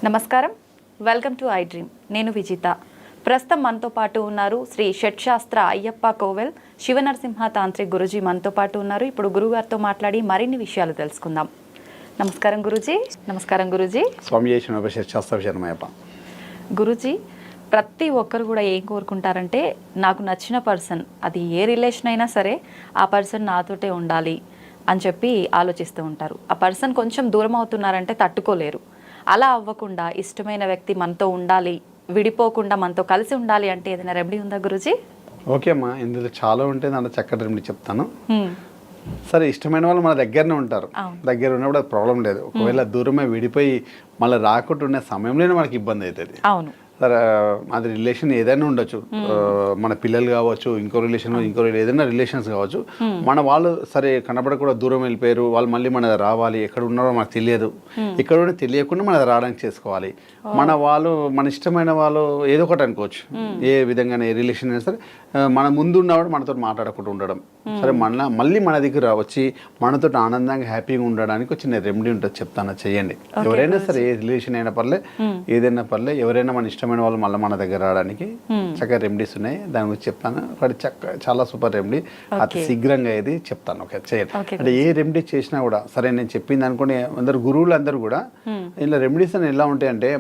నమస్కారం, welcome to I dream. నేను విజిత. ప్రస్తుతం మనతో పాటు ఉన్నారు శ్రీ షట్శాస్త్ర అయ్యప్ప కోవెల్ శివనరసింహ తాంత్రిక్ గురుజీ మనతో పాటు ఉన్నారు. ఇప్పుడు గురుగారితో మాట్లాడి మరిన్ని విషయాలు తెలుసుకుందాం. నమస్కారం గురుజీ. నమస్కారం గురుజీ. స్వామి షట్శాస్త్ర శర్మయ్యప్ప. గురుజీ, ప్రతి ఒక్కరు కూడా ఏం కోరుకుంటారంటే, నాకు నచ్చిన పర్సన్, అది ఏ రిలేషన్ అయినా సరే, ఆ పర్సన్ నాతోటే ఉండాలి అని చెప్పి ఆలోచిస్తూ ఉంటారు. ఆ పర్సన్ కొంచెం దూరం అవుతున్నారంటే తట్టుకోలేరు. అలా అవ్వకుండా ఇష్టమైన వ్యక్తి మనతో ఉండాలి, విడిపోకుండా మనతో కలిసి ఉండాలి అంటే ఏదైనా రెమెడీ ఉందా గురుజీ? ఓకే అమ్మా, ఇందులో చాలా ఉంటే దాంట్లో చక్కటి రెమెడీ చెప్తాను. సరే, ఇష్టమైన వాళ్ళు మన దగ్గరనే ఉంటారు. దగ్గర ఉన్నప్పుడు అది ప్రాబ్లం లేదు. ఒకవేళ దూరమే విడిపోయి మళ్ళీ రాకుండా ఉండే సమయంలోనే మనకి ఇబ్బంది అవుతుంది. అవును. సరే, అది రిలేషన్ ఏదైనా ఉండొచ్చు, మన పిల్లలు కావచ్చు, ఇంకో ఏదైనా రిలేషన్స్ కావచ్చు. మన వాళ్ళు సరే కనబడకుండా దూరం వెళ్ళిపోయారు, వాళ్ళు మళ్ళీ మన రావాలి, ఎక్కడ ఉన్నారో మనకు తెలియదు, ఎక్కడ ఉండి తెలియకుండా మన రావడానికి చేసుకోవాలి. మన వాళ్ళు, మన ఇష్టమైన వాళ్ళు ఏదో ఒకటి అనుకోవచ్చు, ఏ విధంగా ఏ రిలేషన్ అయినా సరే, మన ముందు ఉన్నవాడు మనతో మాట్లాడకుండా ఉండడం. సరే, మళ్ళీ మన దగ్గర వచ్చి మనతో ఆనందంగా హ్యాపీగా ఉండడానికి చిన్న రెమెడీ ఉంటుంది, చెప్తాను, చెయ్యండి. ఎవరైనా సరే, ఏ రిలేషన్ అయినా పర్లే, ఏదైనా పర్లే, ఎవరైనా మన ఇష్టమైన వాళ్ళు మళ్ళీ మన దగ్గర రావడానికి చక్కగా రెమెడీస్ ఉన్నాయి. దాని గురించి చెప్తాను. ఒకటి చాలా సూపర్ రెమెడీ, అతి శీఘ్రంగా ఇది చెప్తాను. ఓకే, చేయండి. అంటే ఏ రెమెడీ చేసినా కూడా సరే, నేను చెప్పింది అనుకోండి, అందరు గురువులు అందరూ కూడా ఇలా రెమెడీస్ అని ఎలా ఉంటాయంటే,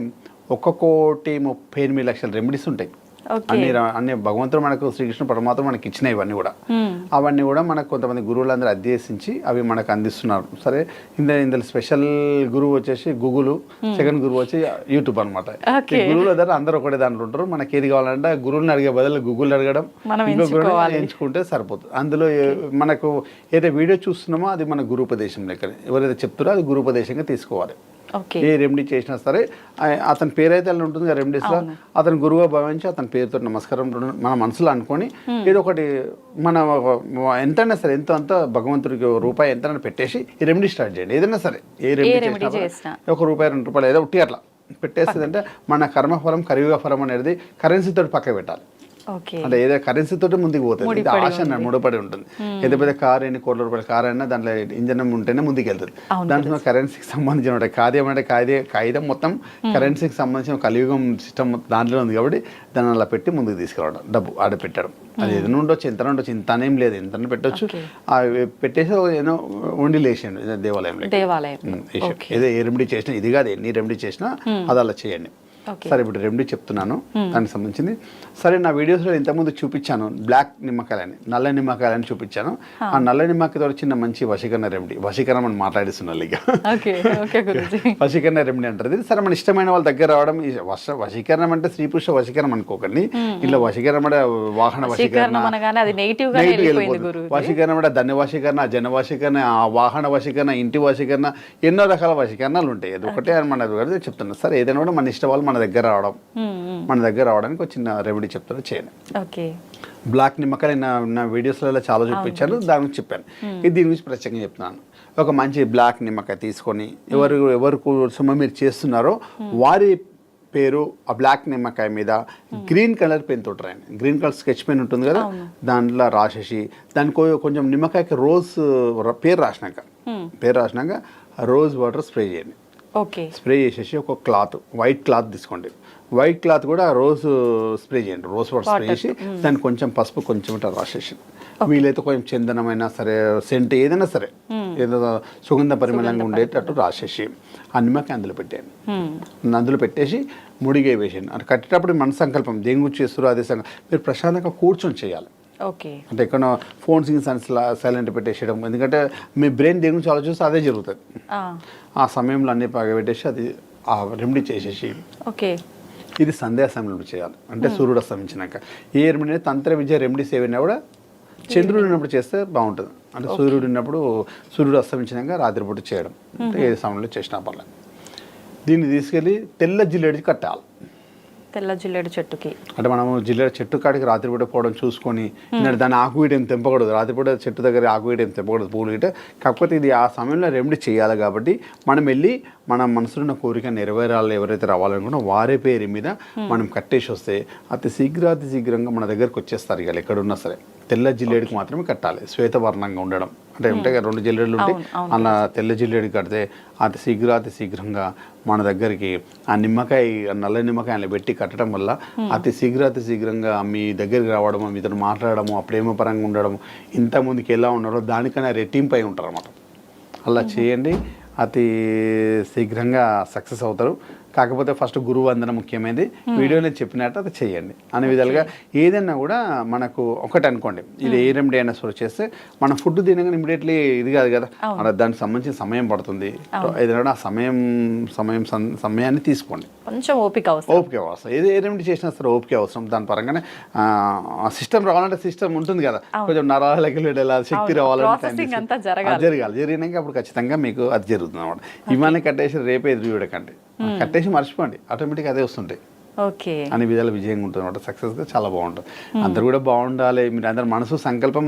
1,38,000,000 రెమెడీస్ ఉంటాయి. అన్ని భగవంతుడు మనకు, శ్రీకృష్ణ పరమాత్మ మనకి ఇచ్చినాయి. అవన్నీ కూడా మనకు కొంతమంది గురువులందరూ అధ్యసించి అవి మనకు అందిస్తున్నారు. సరే, ఇందులో స్పెషల్ గురువు వచ్చేసి గూగుల్, సెకండ్ గురువు వచ్చి యూట్యూబ్ అనమాట. గురువుల దగ్గర అందరూ ఒకటే దాంట్లో ఉంటారు. మనకి ఏది కావాలంటే గురువుని అడిగే బదులు గూగుల్ అడగడం, ఇంకో గురువుని ఎంచుకుంటే సరిపోతుంది. అందులో మనకు ఏదైతే వీడియో చూస్తున్నామో అది మన గురుపదేశం లెక్క, ఎవరైతే చెప్తారో అది గురుపదేశంగా తీసుకోవాలి. ఏ రెమెడీ చేసినా సరే, అతని పేరైతే అలా ఉంటుంది కదా రెమెడీస్లో, అతని గురువుగా భావించి అతని పేరుతో నమస్కారం మన మనసులో అనుకొని ఏదో ఒకటి మన ఎంతైనా సరే, ఎంతో అంత భగవంతుడికి రూపాయి ఎంతైనా పెట్టేసి ఈ రెమెడీ స్టార్ట్ చేయండి. ఏదైనా సరే, ఏ రెమెడీ చేసినా ₹1, ₹2 ఏదో ఒకటి అట్లా పెట్టేస్తుంది అంటే మన కర్మఫలం కలియుగ ఫలం అనేది కరెన్సీతో పక్క పెట్టాలి. అంటే ఏదో కరెన్సీతో ముందుకు పోతుంది. ఇది ఆశ ముడిపడి ఉంటుంది. ఏదో పెద్ద కారు, ఎన్ని కోట్ల రూపాయల కారు అయినా దాంట్లో ఇంజన్ ఉంటేనే ముందుకు వెళ్తుంది. దాంట్లో కరెన్సీకి సంబంధించిన కాగితం మొత్తం కరెన్సీకి సంబంధించిన కలియుగం సిస్టమ్ దాంట్లో ఉంది. కాబట్టి దాన్ని అలా పెట్టి ముందుకు తీసుకురావడం, డబ్బు ఆడ పెట్టడం. అది ఏదైనా ఉండొచ్చు, ఎంత ఉండొచ్చు, ఇంత అనేం లేదు, ఎంత పెట్టచ్చు. పెట్టేసి ఏదో వండి లేచేయండి దేవాలయంలో. ఏదో ఏ రెమెడీ చేసినా, ఇది కాదు, ఎన్ని రెమెడీ చేసినా అది అలా చేయండి. సరే, ఇప్పుడు రెమెడీ చెప్తున్నాను దానికి సంబంధించింది. సరే, నా వీడియోస్లో ఇంతకుముందు చూపించాను బ్లాక్ నిమ్మకాయలని, నల్ల నిమ్మకాయలని చూపించాను. ఆ నల్ల నిమ్మకాయతో చిన్న మంచి వశీకరణ రెమెడీ, వశీకరణ మనం మాట్లాడిస్తున్నాను ఇక వశీకరణ రెమెడీ అంటారు. సరే, మన ఇష్టమైన వాళ్ళ దగ్గర రావడం. వశీకరణం అంటే స్త్రీ పురుష వశీకరణం అనుకోకండి. ఇలా వశీకరణ అంటే వాహన వశీకరణ, వశీకరణ అంటే ధన్య వశీకరణ, జన వశీకరణ, వాహన వశీకరణ, ఇంటి వశీకరణ, ఎన్నో రకాల వశీకరణాలు ఉంటాయి. అది ఒకటే మన చెప్తున్నాను. సరే, ఏదైనా కూడా మన ఇష్ట వాళ్ళు మన దగ్గర రావడానికి ఒక చిన్న రెమెడీ చెప్తాను, చేయండి. బ్లాక్ నిమ్మకాయలు నా వీడియోస్లలో చాలా చూపించాను, దాని గురించి చెప్పాను. ఇది దీని గురించి ప్రత్యేకంగా చెప్తున్నాను. ఒక మంచి బ్లాక్ నిమ్మకాయ తీసుకొని ఎవరు కోసం మీరు చేస్తున్నారో వారి పేరు ఆ బ్లాక్ నిమ్మకాయ మీద గ్రీన్ కలర్ పెన్ తోటి రాయండి. గ్రీన్ కలర్ స్కెచ్ పెన్ ఉంటుంది కదా, దాంట్లో రాసేసి దానికి కొంచెం నిమ్మకాయకి రోజ్ పేరు రాసినాక రోజ్ వాటర్ స్ప్రే చేయండి. స్ప్రే చేసేసి ఒక క్లాత్, వైట్ క్లాత్ తీసుకోండి. వైట్ క్లాత్ కూడా రోజ్ స్ప్రే చేయండి. రోజ్ వాటర్ స్ప్రే చేసి దానికి కొంచెం పసుపు, కొంచెం ఇట్లా రాసేసి, వీలైతే కొంచెం చందనమైనా సరే, సెంట్ ఏదైనా సరే, ఏదో సుగంధ పరిమళంగా ఉండేటట్టు రాసేసి ఆ నిమ్మకాయ అందులో పెట్టేయండి. అందులో పెట్టేసి ముడిగే వేసేయండి. అంటే కట్టేటప్పుడు మన సంకల్పం దేని గురించి చేస్తారో అదే మీరు ప్రశాంతంగా కూర్చొని చేయాలి. అంటే ఎక్కడ ఫోన్స్ సైలెంట్ పెట్టేసేయడం, ఎందుకంటే మీ బ్రెయిన్ దేని గురించి ఆలోచిస్తే అదే జరుగుతుంది. ఆ సమయంలో అన్ని పెట్టేసి అది ఆ రెమెడీ చేసేసి, ఇది సంధ్యా సమయంలో చేయాలి. అంటే సూర్యుడు అస్తమించినాక. ఏ రెమెడీ తంత్ర విద్య రెమెడీస్ ఏమైనా కూడా చంద్రుడు ఉన్నప్పుడు చేస్తే బాగుంటుంది. అంటే సూర్యుడు ఉన్నప్పుడు, సూర్యుడు అస్తమించినాక రాత్రిపూట చేయడం, అంటే ఏ సమయంలో చేసినా పర్లేదు. దీన్ని తీసుకెళ్ళి తెల్ల జిల్లేడికి కట్టాలి. తెల్ల జిల్లేడు చెట్టుకి, అంటే మనము జిల్లేడు చెట్టు కాడికి రాత్రిపూట పోవడం చూసుకొని, దాన్ని ఆకువీట ఏం తెంపకూడదు, రాత్రిపూట చెట్టు దగ్గర ఆకువీట ఏం తెంపకూడదు, పూలు గిట్ట. కాకపోతే ఇది ఆ సమయంలో రెమెడీ చేయాలి కాబట్టి మనం వెళ్ళి మన మనసులో ఉన్న కోరిక నెరవేరాలి, ఎవరైతే రావాలనుకున్నా వారి పేరు మీద మనం కట్టేసి వస్తే అతి శీఘ్రంగా మన దగ్గరకు వచ్చేస్తారు. ఇక ఎక్కడున్నా సరే తెల్ల జిల్లేడికి మాత్రమే కట్టాలి, శ్వేతవర్ణంగా ఉండడం. అంటే ఉంటాయి కదా 2 జిల్లేడులు ఉంటే అలా తెల్ల జిల్లేడికి కడితే అతి శీఘ్రంగా మన దగ్గరికి ఆ నిమ్మకాయ, నల్ల నిమ్మకాయ అలా పెట్టి కట్టడం వల్ల అతి శీఘ్రంగా మీ దగ్గరికి రావడము, మీతో మాట్లాడము, ఆ ప్రేమ పరంగా ఉండడం, ఇంత ముందుకు ఎలా ఉన్నారో దానికన్నా రెట్టింపై ఉంటారు అన్నమాట. అలా చేయండి, అతి శీఘ్రంగా సక్సెస్ అవుతారు. కాకపోతే ఫస్ట్ గురువు వందన ముఖ్యమైనది. వీడియోలో చెప్పినట్టు అది చేయండి. అనే విధాలుగా ఏదైనా కూడా మనకు ఒకటి అనుకోండి, ఇది ఏ రెమెడీ అయినా సరే చేస్తే మన ఫుడ్ తినగానే ఇమీడియట్లీ ఇది కాదు కదా, దానికి సంబంధించిన సమయం పడుతుంది. ఏదైనా సమయాన్ని తీసుకోండి, కొంచెం ఓపిక అవసరం. ఏది ఏ రెమెడీ చేసినా సరే ఓపిక అవసరం. దాని పరంగానే సిస్టమ్ రావాలంటే సిస్టమ్ ఉంటుంది కదా, కొంచెం నరాలకి వెళ్ళాలి, శక్తి రావాలంటే జరిగినాక అప్పుడు ఖచ్చితంగా మీకు అది జరుగుతుంది అన్నమాట. ఇవన్నీ కట్టేసి రేపే ఎదురు చూడకండి, కట్టేసి మర్చిపోండి, ఆటోమేటిక్గా అదే వస్తుంటాయి. ఓకే, అన్ని విధాలు విజయంగా ఉంటుంది అనమాట. సక్సెస్గా చాలా బాగుంటుంది. అందరు కూడా బాగుండాలి, మీరు అందరు మనసు సంకల్పం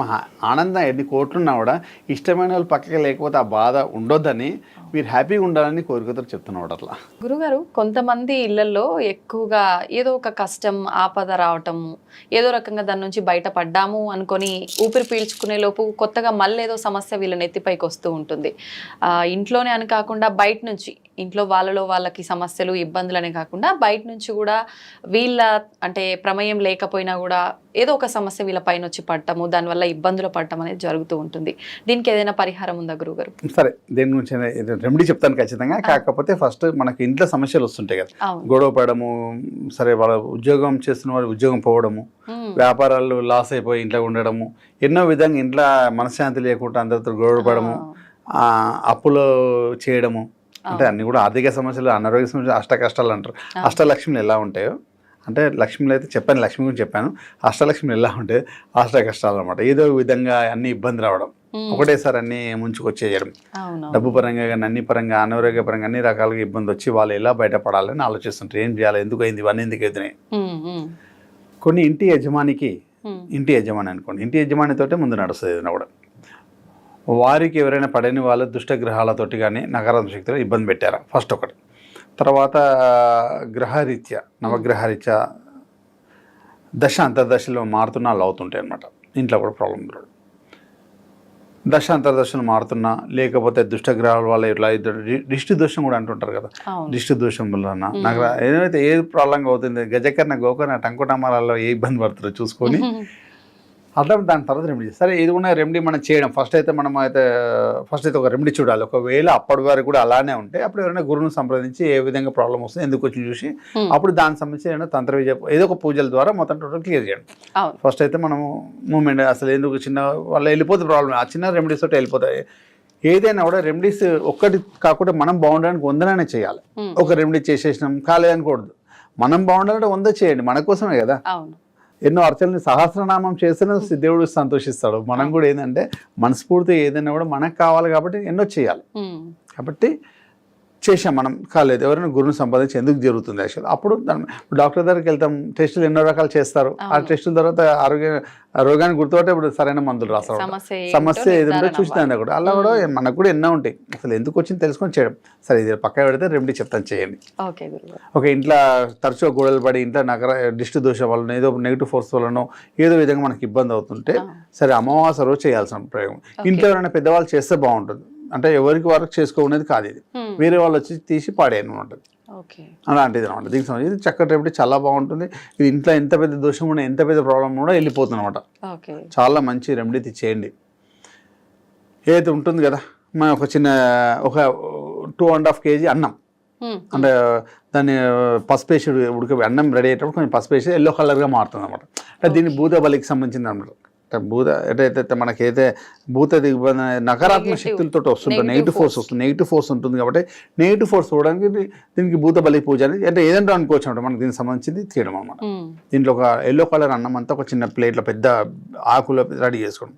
ఆనందం ఎన్ని కోట్లున్నా కూడా ఇష్టమైన వాళ్ళు పక్కకి లేకపోతే ఆ బాధ ఉండొద్దని, మీరు హ్యాపీగా ఉండాలని కోరికతో చెప్తున్నాడు. అట్లా గురుగారు, కొంతమంది ఇళ్లలో ఎక్కువగా ఏదో ఒక కష్టం ఆపద రావటము, ఏదో రకంగా దాని నుంచి బయటపడ్డాము అనుకొని ఊపిరి పీల్చుకునే లోపు కొత్తగా మళ్ళీ ఏదో సమస్య వీళ్ళ నెత్తిపైకి వస్తూ ఉంటుంది. ఇంట్లోనే అని కాకుండా బయట నుంచి, ఇంట్లో వాళ్ళకి సమస్యలు ఇబ్బందులనే కాకుండా బయట నుంచి కూడా వీళ్ళ అంటే ప్రమేయం లేకపోయినా కూడా ఏదో ఒక సమస్య వీళ్ళ పైన వచ్చి పడటము, దానివల్ల ఇబ్బందులు పడటం అనేది జరుగుతూ ఉంటుంది. దీనికి ఏదైనా పరిహారం ఉందా గురుగారు? సరే, దేని గురించి రెమెడీ చెప్తాను ఖచ్చితంగా. కాకపోతే ఫస్ట్ మనకి ఇంట్లో సమస్యలు వస్తుంటాయి కదా, గొడవ పడము, సరే వాళ్ళ ఉద్యోగం చేస్తున్న వాళ్ళు ఉద్యోగం పోవడము, వ్యాపారాలు లాస్ అయిపోయి ఇంట్లో ఉండడము, ఎన్నో విధంగా ఇంట్లో మనశ్శాంతి లేకుండా అందరితో గొడవ పడము, అప్పులు చేయడము, అంటే అన్ని కూడా ఆర్థిక సమస్యలు, అనారోగ్య సమస్యలు, అష్ట కష్టాలు అంటారు. అష్టలక్ష్మిలు ఎలా ఉంటాయో, అంటే లక్ష్మిలు అయితే చెప్పాను, లక్ష్మి గురించి చెప్పాను. అష్టలక్ష్మిలు ఎలా ఉంటే అష్ట కష్టాలు అనమాట. ఏదో విధంగా అన్ని ఇబ్బంది రావడం, ఒకటేసారి అన్ని ముంచుకొచ్చేయడం, డబ్బు పరంగా కానీ అన్ని పరంగా, అనారోగ్య పరంగా అన్ని రకాలుగా ఇబ్బంది వచ్చి వాళ్ళు ఎలా బయటపడాలని ఆలోచిస్తుంటారు. ఏం చేయాలి, ఎందుకు అయింది, ఇవన్నీ ఎందుకు అవుతున్నాయి. కొన్ని ఇంటి యజమాని అనుకోండి, ఇంటి యజమానితోటే ముందు నడుస్తుంది ఏదైనా కూడా. వారికి ఎవరైనా పడని వాళ్ళు దుష్టగ్రహాలతోటి కానీ నకారాత్మక శక్తులు ఇబ్బంది పెట్టారా, ఫస్ట్ ఒకటి. తర్వాత గ్రహరీత్యా, నవగ్రహరీత్యా దశ అంతర్దశలో మారుతున్నా అలా అవుతుంటాయి అన్నమాట. ఇంట్లో కూడా ప్రాబ్లం రాదు. దశ అంతర్దశలు మారుతున్నా, లేకపోతే దుష్టగ్రహాల వల్ల ఇట్లా దిష్టి దోషం కూడా అంటుంటారు కదా, దిష్టి దోషం వల్ల నాకు ఏదైతే ఏ ప్రాబ్లంగా అవుతుంది, గజకర్ణ గోకర్ణ టంకుటమాలలో ఏ ఇబ్బంది పడుతుందో చూసుకొని అట్లా దాని తర్వాత రెమెడీ. సరే, ఇది కూడా రెమెడీ మనం చేయడం ఫస్ట్ అయితే ఒక రెమెడీ చూడాలి. ఒకవేళ అప్పటి వరకు కూడా అలానే ఉంటే అప్పుడు ఎవరైనా గురువుని సంప్రదించి ఏ విధంగా ప్రాబ్లం వస్తుంది, ఎందుకు వచ్చి చూసి అప్పుడు దానికి సంబంధించి ఏదైనా తంత్ర విజయ ఏదో ఒక పూజల ద్వారా మొత్తం టోటల్ క్లియర్ చేయండి. ఫస్ట్ అయితే మనము మూమెంట్ అసలు ఎందుకు చిన్న వాళ్ళు వెళ్ళిపోతే ప్రాబ్లం, ఆ చిన్న రెమెడీస్ తోటి వెళ్ళిపోతాయి. ఏదైనా కూడా రెమెడీస్ ఒక్కటి కాకుండా మనం బాగుండడానికి 100 చేయాలి. ఒక రెమెడీ చేసేసినాం కాలేదనుకూడదు, మనం బాగుండాలంటే 100 చేయండి, మన కోసమే కదా. ఎన్నో అర్చనలు సహస్రనామం చేస్తేనే దేవుడు సంతోషిస్తాడు. మనం కూడా ఏంటంటే మనస్ఫూర్తి ఏదైనా కూడా మనకు కావాలి కాబట్టి ఎన్నో చేయాలి. కాబట్టి చేసాం, మనం కాలేదు, ఎవరైనా గురువుని సంపాదించి ఎందుకు జరుగుతుంది యాక్చువల్. అప్పుడు డాక్టర్ దగ్గరికి వెళ్తాం, టెస్టులు ఎన్నో రకాలు చేస్తారు. ఆ టెస్టుల తర్వాత రోగాన్ని గుర్తుపట్టే ఇప్పుడు సరైన మందులు రాస్తారు. సమస్య ఏదంటే చూస్తాను కూడా, అలా కూడా మనకు కూడా ఎన్నో ఉంటాయి. అసలు ఎందుకు వచ్చింది తెలుసుకొని చేయడం. సరే, ఇది పక్క పెడితే రెమెడీ చెప్తాను, చేయండి. ఒక ఇంట్లో తరచుగా గొడవలు పడి ఇంట్లో దిష్టి దోషం వలన ఏదో నెగిటివ్ ఫోర్స్ వలన ఏదో విధంగా మనకి ఇబ్బంది అవుతుంటే, సరే అమావాస్య రోజు చేయాల్సిన ప్రయోగం. ఇంట్లో ఎవరైనా పెద్దవాళ్ళు చేస్తే బాగుంటుంది. అంటే ఎవరికి వరకు చేసుకోనేది కాదు, ఇది వేరే వాళ్ళు వచ్చి తీసి పాడేయను ఉంటుంది, అలాంటిది అనమాట. దీనికి సంబంధించి ఇది చక్కటి రెమెడీ, చాలా బాగుంటుంది. ఇది ఇంట్లో ఎంత పెద్ద దోషం ఉన్నా, ఎంత పెద్ద ప్రాబ్లం కూడా వెళ్ళిపోతుంది అనమాట. చాలా మంచి రెమెడీ చేయండి. ఏదైతే ఉంటుంది కదా, మన ఒక 2.5 kg అన్నం, అంటే దాన్ని పసుపేసి అన్నం రెడీ అయ్యేటప్పుడు కొంచెం పసుపేసి ఎల్లో కలర్గా మారుతుంది అనమాట. అంటే దీన్ని భూత బలికి సంబంధించింది అనమాట. ఎటైతే మనకైతే భూత ఇబ్బంది నకారాత్మక శక్తులతో వస్తుంటుంది, నెగిటివ్ ఫోర్స్ ఉంటుంది. కాబట్టి నెగిటివ్ ఫోర్స్ చూడడానికి దీనికి భూత బలి పూజ అనేది అంటే ఏదంటే అనుకోవచ్చు అనమాట. మనకి దీనికి సంబంధించింది తీయడం అనమాట. దీంట్లో ఒక ఎల్లో కలర్ అన్నం అంతా ఒక చిన్న ప్లేట్లో పెద్ద ఆకులో రెడీ చేసుకోవడం,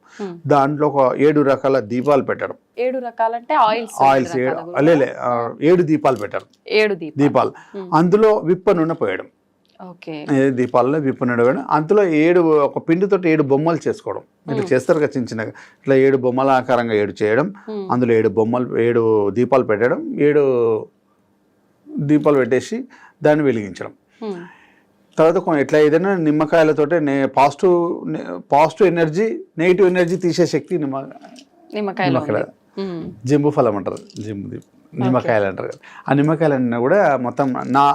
దాంట్లో ఒక 7 రకాల దీపాలు పెట్టడం. 7 రకాలంటే ఆయిల్స్ 7 దీపాలు పెట్టారు, 7 దీపాలు. అందులో విప్ప నూనె పోయడం, దీపాలలో విప్పు నడవడం. అందులో 7 ఒక పిండితో 7 బొమ్మలు చేసుకోవడం. ఇట్లా చేస్తారు కదా చిన్న చిన్నగా, ఇట్లా 7 బొమ్మల ఆకారంగా 7 చేయడం. అందులో 7 దీపాలు పెట్టడం, 7 దీపాలు పెట్టేసి దాన్ని వెలిగించడం. తర్వాత ఎట్లా ఏదైనా నిమ్మకాయలతోటే పాజిటివ్ ఎనర్జీ నెగిటివ్ ఎనర్జీ తీసే శక్తి నిమ్మకాయల జంబు ఫలం అంటారు, నిమ్మకాయలు అంటారు కదా. ఆ నిమ్మకాయలన్నీ కూడా మొత్తం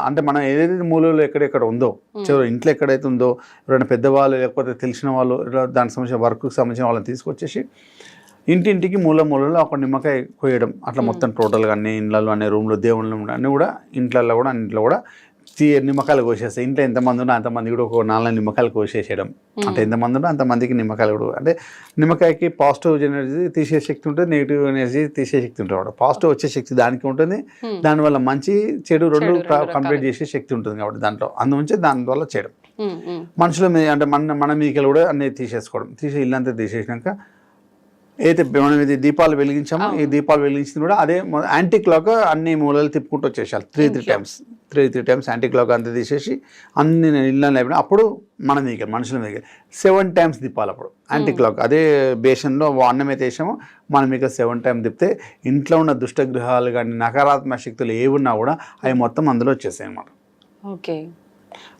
అంటే మనం ఏదైతే మూలలో ఎక్కడెక్కడ ఉందో చివరి ఇంట్లో ఎక్కడైతే ఉందో ఎవరైనా పెద్దవాళ్ళు లేకపోతే తెలిసిన వాళ్ళు దానికి సంబంధించిన వర్క్కి సంబంధించిన వాళ్ళని తీసుకొచ్చేసి ఇంటింటికి మూలలో ఒక నిమ్మకాయ కోయడం, అట్లా మొత్తం టోటల్గా అన్ని ఇళ్ళలో అన్ని రూమ్లో దేవుళ్ళు అన్నీ కూడా ఇంట్లో కూడా నిమ్మకాయలు కోసేస్తాయి. ఇంట్లో ఎంతమంది ఉన్నా అంతమంది కూడా ఒక 4 నిమ్మకాయలు కోసేసేయడం. అంటే ఎంతమంది ఉన్నా అంతమందికి నిమ్మకాయలు కూడా, అంటే నిమ్మకాయకి పాజిటివ్ ఎనర్జీ తీసే శక్తి ఉంటుంది, నెగిటివ్ ఎనర్జీ తీసే శక్తి ఉంటుంది. పాజిటివ్ వచ్చే శక్తి దానికి ఉంటుంది, దానివల్ల మంచి చెడు రెండు కంప్లీట్ చేసే శక్తి ఉంటుంది కాబట్టి దాంట్లో అందుంచి దానివల్ల చేయడం. మనుషుల మీద అంటే మన మీకలు కూడా అన్నీ తీసేసుకోవడం, ఇల్లంతా తీసేసినాక అయితే మనం ఇది దీపాలు వెలిగించామో ఈ దీపాలు వెలిగించింది కూడా అదే యాంటీ క్లాక్ అన్ని మూలలు తిప్పుకుంటూ వచ్చేసాలి. 3 టైమ్స్ యాంటీ క్లాక్ అంతా తీసేసి అన్ని ఇళ్ళని అయిపోయినా అప్పుడు మనుషుల మీద 7 టైమ్స్ తిప్పాలి. అప్పుడు యాంటీ క్లాక్ అదే బేషన్లో అన్నం అయితే వేసామో మనం ఇక 7 టైమ్స్ తిప్పితే ఇంట్లో ఉన్న దుష్టగ్రహాలు కానీ నకారాత్మక శక్తులు ఏవి ఉన్నా కూడా అవి మొత్తం అందులో వచ్చేసాయి అన్నమాట. ఓకే,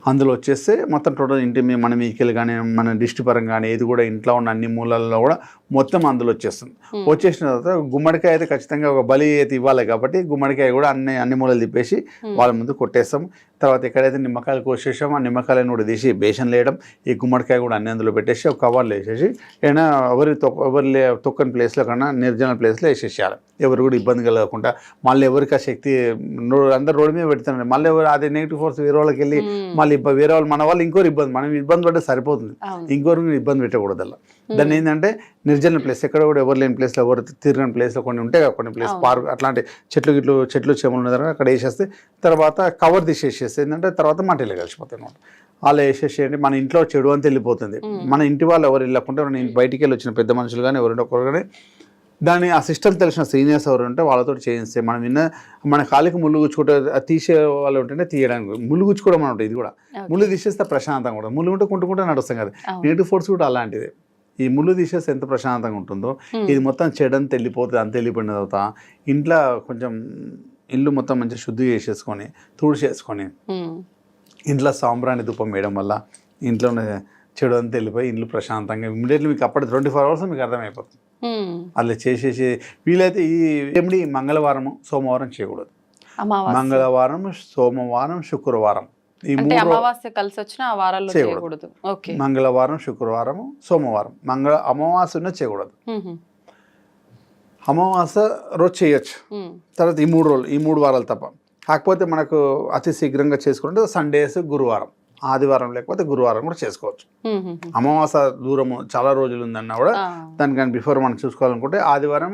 అందులో వచ్చేస్తే మొత్తం టోటల్ ఇంటి మన మీకెళ్ళి కానీ మన దిష్టి పరంగా కానీ ఏది కూడా ఇంట్లో ఉన్న అన్ని మూలల్లో కూడా మొత్తం అందులో వచ్చేస్తుంది. వచ్చేసిన తర్వాత గుమ్మడికాయ అయితే ఖచ్చితంగా ఒక బలి అయితే ఇవ్వాలి కాబట్టి గుమ్మడికాయ కూడా అన్ని మూలలు తిప్పేసి వాళ్ళ ముందు కొట్టేస్తాం. తర్వాత ఎక్కడైతే నిమ్మకాయలు కోసేసామో ఆ నిమ్మకాయలను కూడా తీసి బేషన్ వేయడం, ఈ గుమ్మడికాయ కూడా అన్ని అందులో పెట్టేసి ఒక కవర్లు వేసేసి ఏమైనా ఎవరు తొక్కని ప్లేస్లో కన్నా నిర్జన ప్లేస్లో వేసేసేయాలి. ఎవరు కూడా ఇబ్బంది కలగకుండా. మళ్ళీ ఎవరికి ఆ శక్తి అందరు రోడ్డు మీద పెడుతున్నారు, మళ్ళీ ఎవరు అదే నెగిటివ్ ఫోర్స్ వేరే వాళ్ళకి వెళ్ళి మళ్ళీ వేరే వాళ్ళు మన వాళ్ళు ఇంకోరు ఇబ్బంది, మనం ఇబ్బంది పడితే సరిపోతుంది, ఇంకోరు ఇబ్బంది పెట్టకూడదు. అలా దాన్ని ఏంటంటే నిర్జన ప్లేస్ ఎక్కడ కూడా ఎవరు లేని ప్లేస్లో ఎవరు తిరగని ప్లేస్లో కొన్ని ఉంటాయి కదా, కొన్ని ప్లేస్ పార్క్ అట్లాంటి చెట్లు చేమలు ఉన్న దగ్గర అక్కడ వేసేస్తే తర్వాత కవర్ తీసేసేస్తే ఏంటంటే తర్వాత మట్టిలో కలిసిపోతాయి అన్నమాట. అలా వేసేసేయండి. మన ఇంట్లో చెడు అంతా వెళ్ళిపోతుంది. మన ఇంటి వాళ్ళు ఎవరు వెళ్ళకుండా బయటికి వెళ్ళి వచ్చిన పెద్ద మనుషులు కానీ ఎవరు ఒకరు కానీ దాన్ని ఆ సిస్టమ్ తెలిసిన సీనియర్స్ ఎవరు ఉంటే వాళ్ళతో చేయిస్తే మనం మన కాలికి ముళ్ళు గుచ్చుకుంటే తీసే వాళ్ళు ఉంటేనే తీయడానికి ముళ్ళు గుచ్చుకోవడం అని ఉంటుంది. ఇది కూడా ముళ్ళు తీసేస్తే ప్రశాంతంగా ఉంటుంది. ముళ్ళు ఉంటే కుంటుకుంటే నడుస్తాం కదా. నెగిటివ్ ఫోర్స్ కూడా అలాంటిదే. ఈ ముళ్ళు తీసేస్తే ఎంత ప్రశాంతంగా ఉంటుందో ఇది మొత్తం చెడంతా వెళ్ళిపోతుంది. అంత వెళ్ళిపోయిన తర్వాత ఇంట్లో కొంచెం ఇల్లు మొత్తం మంచిగా శుద్ధి చేసేసుకొని తుడిచేసుకొని ఇంట్లో సాంబ్రాణి ధూపం వేయడం వల్ల ఇంట్లోనే చెడు అంతా వెళ్ళిపోయి ఇల్లు ప్రశాంతంగా ఇమ్మీడియట్లీ మీకు అప్పటి 24 hours మీకు అర్థమైపోతుంది. అలా చేసేసి వీలైతే ఈ రెమెడీ మంగళవారము సోమవారం చేయకూడదు. మంగళవారం సోమవారం శుక్రవారం ఈ 3 అమావాస్య కలిసి వచ్చిన ఆ వారాల్లో చేయకూడదు. మంగళవారం శుక్రవారం సోమవారం అమావాస్య చేయకూడదు. అమావాస్య రోజు చేయొచ్చు. తర్వాత ఈ 3 రోజులు ఈ 3 వారాలు తప్ప. కాకపోతే మనకు అతి శీఘ్రంగా చేసుకుంటే సండేస్ గురువారం, ఆదివారం లేకపోతే గురువారం కూడా చేసుకోవచ్చు. అమావాస్య దూరము చాలా రోజులు ఉందన్నా కూడా దానికని బిఫోర్ మనం చూసుకోవాలనుకుంటే ఆదివారం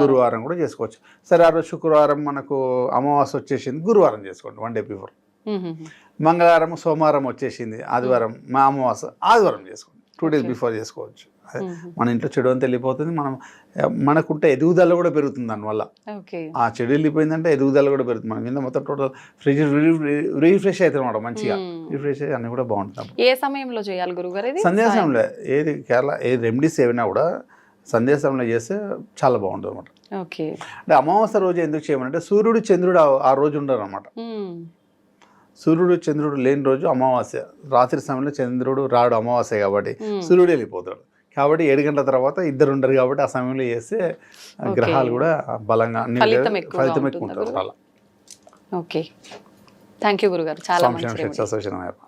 గురువారం కూడా చేసుకోవచ్చు. సరే ఆ రోజు శుక్రవారం మనకు అమావాస్య వచ్చేసింది, గురువారం చేసుకోండి 1 day బిఫోర్. మంగళవారం సోమవారం వచ్చేసింది, ఆదివారం మా అమావాస్య ఆదివారం చేసుకోండి, 2 days బిఫోర్ చేసుకోవచ్చు. మన ఇంట్లో చెడు అంతా వెళ్ళిపోతుంది. మనకుంటే ఎదుగుదల కూడా పెరుగుతుంది దానివల్ల. ఆ చెడు వెళ్ళిపోయిందంటే ఎదుగుదల కూడా పెరుగుతుంది. మన మీద మొత్తం టోటల్ రీఫ్రెష్ అవుతుంది అన్నమాట. మంచిగా రీఫ్రెష్ అయ్యి అన్ని కూడా బాగుంటుంది. ఏ సమయంలో చేయాలి గురుగారు? సందేశంలో ఏది కేరళ ఏ రెమెడీస్ ఏమైనా కూడా సందేశంలో చేస్తే చాలా బాగుంటుంది అనమాట. అంటే అమావాస్య రోజు ఎందుకు చేయమనంటే సూర్యుడు చంద్రుడు ఆ రోజు ఉండరు అనమాట. సూర్యుడు చంద్రుడు లేని రోజు అమావాస్య. రాత్రి సమయంలో చంద్రుడు రాడు అమావాస్య కాబట్టి సూర్యుడు వెళ్ళిపోతాడు. కాబట్టి 7 గంటల తర్వాత ఇద్దరు ఉండరు కాబట్టి ఆ సమయంలో చేస్తే గ్రహాలు కూడా బలంగా ఫలితం ఎక్కువ ఉంటుంది. ఓకే, థ్యాంక్ యూ గురుగారు. చాలా